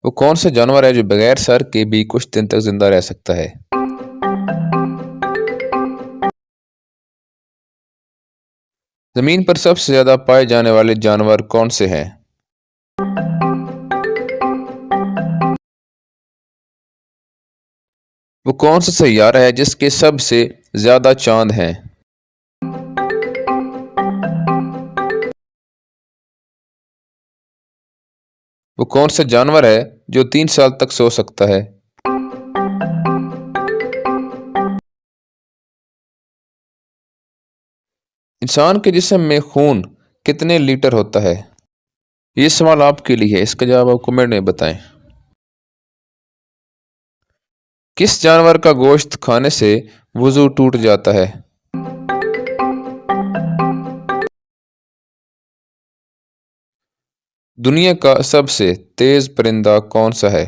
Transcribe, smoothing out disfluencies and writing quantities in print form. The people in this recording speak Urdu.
وہ کون سا جانور ہے جو بغیر سر کے بھی کچھ دن تک زندہ رہ سکتا ہے؟ زمین پر سب سے زیادہ پائے جانے والے جانور کون سے ہیں؟ وہ کون سا سیارہ ہے جس کے سب سے زیادہ چاند ہیں؟ وہ کون سا جانور ہے جو 3 سال تک سو سکتا ہے؟ انسان کے جسم میں خون کتنے لیٹر ہوتا ہے؟ یہ سوال آپ کے لیے ہے، اس کا جواب آپ کمنٹ میں بتائیں۔ کس جانور کا گوشت کھانے سے وضو ٹوٹ جاتا ہے؟ دنیا کا سب سے تیز پرندہ کون سا ہے؟